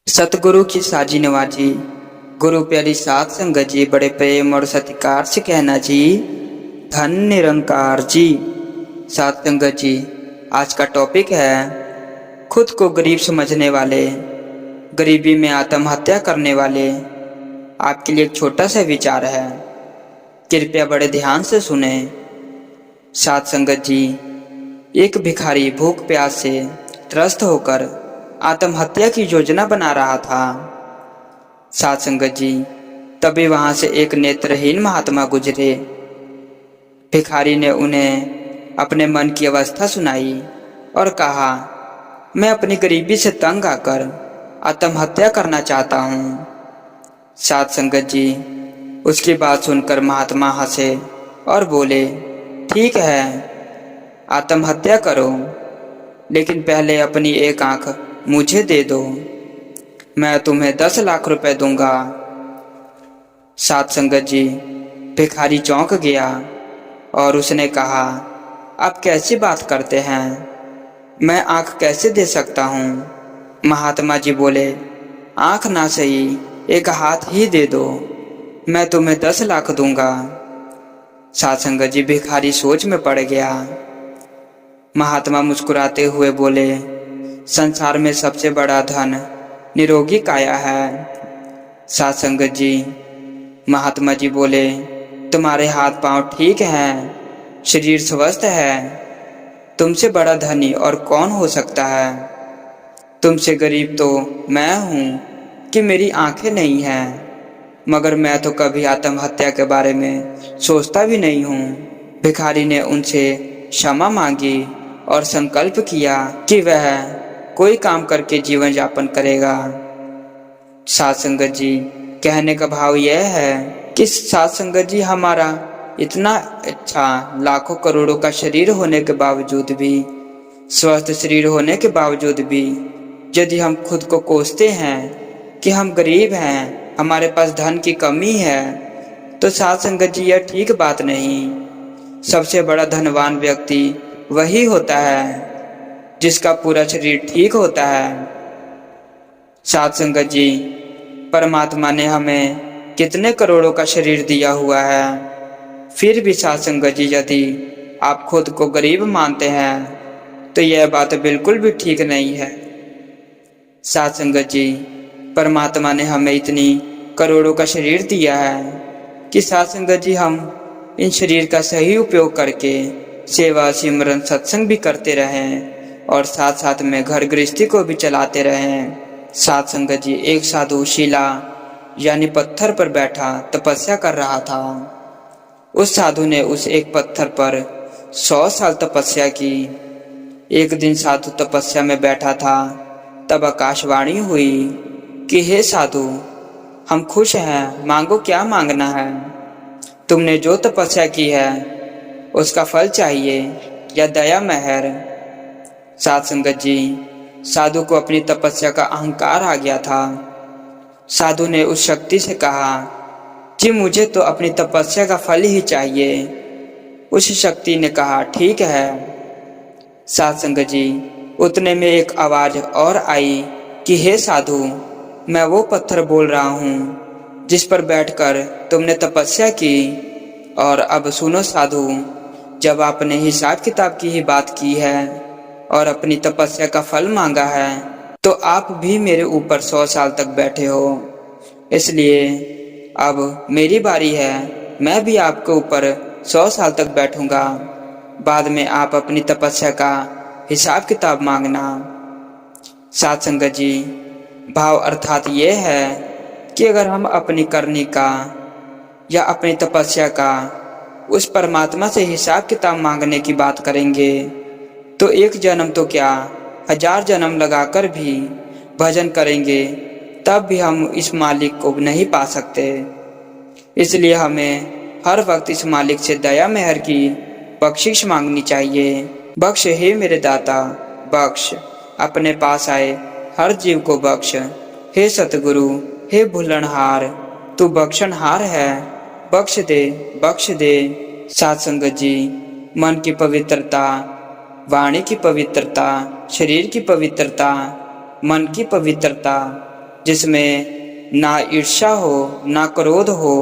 सतगुरु की साजी नवाजी। गुरु प्यारी सात संगत जी, बड़े प्रेम और सत्कार से कहना जी, धन निरंकार जी। सात संगत जी, आज का टॉपिक है खुद को गरीब समझने वाले, गरीबी में आत्महत्या करने वाले। आपके लिए एक छोटा सा विचार है, कृपया बड़े ध्यान से सुने। सात संगत जी, एक भिखारी भूख प्यास से त्रस्त होकर आत्महत्या की योजना बना रहा था। सात संगत जी, तभी वहां से एक नेत्रहीन महात्मा गुजरे। भिखारी ने उन्हें अपने मन की अवस्था सुनाई और कहा, मैं अपनी गरीबी से तंग आकर आत्महत्या करना चाहता हूँ। सात संगत जी, उसकी बात सुनकर महात्मा हंसे और बोले, ठीक है, आत्महत्या करो, लेकिन पहले अपनी एक आंख मुझे दे दो, मैं तुम्हें 10 लाख रुपए दूंगा। सात संगत जी, भिखारी चौंक गया और उसने कहा, आप कैसी बात करते हैं, मैं आंख कैसे दे सकता हूँ। महात्मा जी बोले, आंख ना सही, एक हाथ ही दे दो, मैं तुम्हें 10 लाख दूंगा। सात संगत जी, भिखारी सोच में पड़ गया। महात्मा मुस्कुराते हुए बोले, संसार में सबसे बड़ा धन निरोगी काया है। सात संगत जी, महात्मा जी बोले, तुम्हारे हाथ पांव ठीक हैं, शरीर स्वस्थ है, तुमसे बड़ा धनी और कौन हो सकता है। तुमसे गरीब तो मैं हूँ कि मेरी आंखें नहीं हैं, मगर मैं तो कभी आत्महत्या के बारे में सोचता भी नहीं हूँ। भिखारी ने उनसे क्षमा मांगी और संकल्प किया कि वह कोई काम करके जीवन यापन करेगा। सात संगत जी, कहने का भाव यह है कि सात संगत जी, हमारा इतना अच्छा लाखों करोड़ों का शरीर होने के बावजूद भी, स्वस्थ शरीर होने के बावजूद भी, यदि हम खुद को कोसते हैं कि हम गरीब हैं, हमारे पास धन की कमी है, तो सात संगत जी, यह ठीक बात नहीं। सबसे बड़ा धनवान व्यक्ति वही होता है जिसका पूरा शरीर ठीक होता है। सात संगत जी, परमात्मा ने हमें कितने करोड़ों का शरीर दिया हुआ है, फिर भी सात संगत जी, यदि आप खुद को गरीब मानते हैं तो यह बात बिल्कुल भी ठीक नहीं है। सात संगत जी, परमात्मा ने हमें इतनी करोड़ों का शरीर दिया है कि सात संगत जी, हम इन शरीर का सही उपयोग करके सेवा सिमरन सत्संग भी करते रहें और साथ साथ में घर गृहस्थी को भी चलाते रहें। सात संगत जी, एक साधु शिला यानी पत्थर पर बैठा तपस्या कर रहा था। उस साधु ने उस एक पत्थर पर 100 साल तपस्या की। एक दिन साधु तपस्या में बैठा था, तब आकाशवाणी हुई कि हे साधु, हम खुश हैं, मांगो क्या मांगना है। तुमने जो तपस्या की है उसका फल चाहिए या दया मेहर। सात संगत जी, साधु को अपनी तपस्या का अहंकार आ गया था। साधु ने उस शक्ति से कहा, जी मुझे तो अपनी तपस्या का फल ही चाहिए। उस शक्ति ने कहा, ठीक है। सात संगत जी, उतने में एक आवाज और आई कि हे साधु, मैं वो पत्थर बोल रहा हूँ जिस पर बैठकर तुमने तपस्या की। और अब सुनो साधु, जब आपने हिसाब किताब की ही बात की है और अपनी तपस्या का फल मांगा है, तो आप भी मेरे ऊपर 100 साल तक बैठे हो, इसलिए अब मेरी बारी है, मैं भी आपके ऊपर 100 साल तक बैठूंगा। बाद में आप अपनी तपस्या का हिसाब किताब मांगना। सात संगत जी, भाव अर्थात ये है कि अगर हम अपनी करनी का या अपनी तपस्या का उस परमात्मा से हिसाब किताब मांगने की बात करेंगे तो एक जन्म तो क्या, 1000 जन्म लगाकर भी भजन करेंगे तब भी हम इस मालिक को नहीं पा सकते। इसलिए हमें हर वक्त इस मालिक से दया मेहर की बख्शिश मांगनी चाहिए। बख्श हे मेरे दाता, बख्श, अपने पास आए हर जीव को बख्श। हे सतगुरु, हे भूलनहार, तू बख्शनहार है, बख्श दे, बख्श दे। सात संगत जी, मन की पवित्रता, वाणी की पवित्रता, शरीर की पवित्रता, मन की पवित्रता, जिसमें ना ईर्ष्या हो, ना क्रोध हो,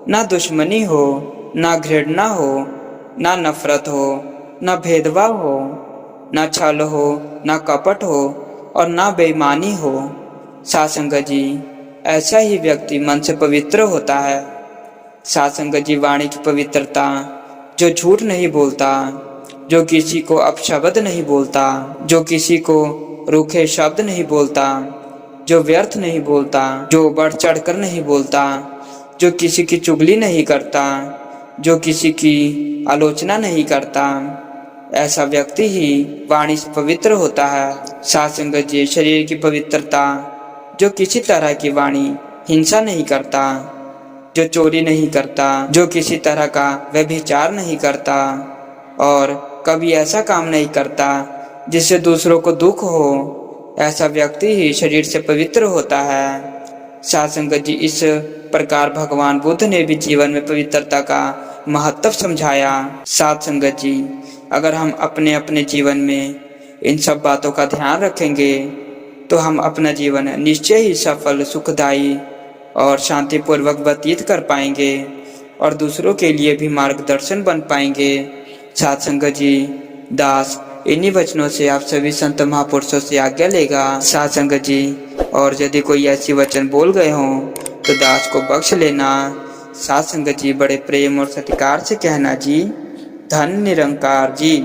ना दुश्मनी हो, ना घृणा हो, ना नफरत हो, ना भेदभाव हो, ना छल हो, ना कपट हो और ना बेईमानी हो। साथ संगत जी, ऐसा ही व्यक्ति मन से पवित्र होता है। साथ संगत जी, वाणी की पवित्रता, जो झूठ नहीं बोलता, जो किसी को अपशब्द नहीं बोलता, जो किसी को रूखे शब्द नहीं बोलता, जो व्यर्थ नहीं बोलता, जो बढ़ चढ़कर नहीं बोलता, जो किसी की चुगली नहीं करता, जो किसी की आलोचना नहीं करता, ऐसा व्यक्ति ही वाणी से पवित्र होता है। साथ संगत जी, शरीर की पवित्रता, जो किसी तरह की वाणी हिंसा नहीं करता, जो चोरी नहीं करता, जो किसी तरह का व्यभिचार नहीं करता और कभी ऐसा काम नहीं करता जिससे दूसरों को दुख हो, ऐसा व्यक्ति ही शरीर से पवित्र होता है। साथ संगत जी, इस प्रकार भगवान बुद्ध ने भी जीवन में पवित्रता का महत्व समझाया। साथ संगत जी, अगर हम अपने अपने जीवन में इन सब बातों का ध्यान रखेंगे तो हम अपना जीवन निश्चय ही सफल, सुखदायी और शांतिपूर्वक व्यतीत कर पाएंगे और दूसरों के लिए भी मार्गदर्शन बन पाएंगे। साथ संगत जी, दास इन्हीं वचनों से आप सभी संत महापुरुषों से आज्ञा लेगा। साथ संगत जी, और यदि कोई ऐसी वचन बोल गए हों तो दास को बख्श लेना। साथ संगत जी, बड़े प्रेम और सत्कार से कहना जी, धन निरंकार जी।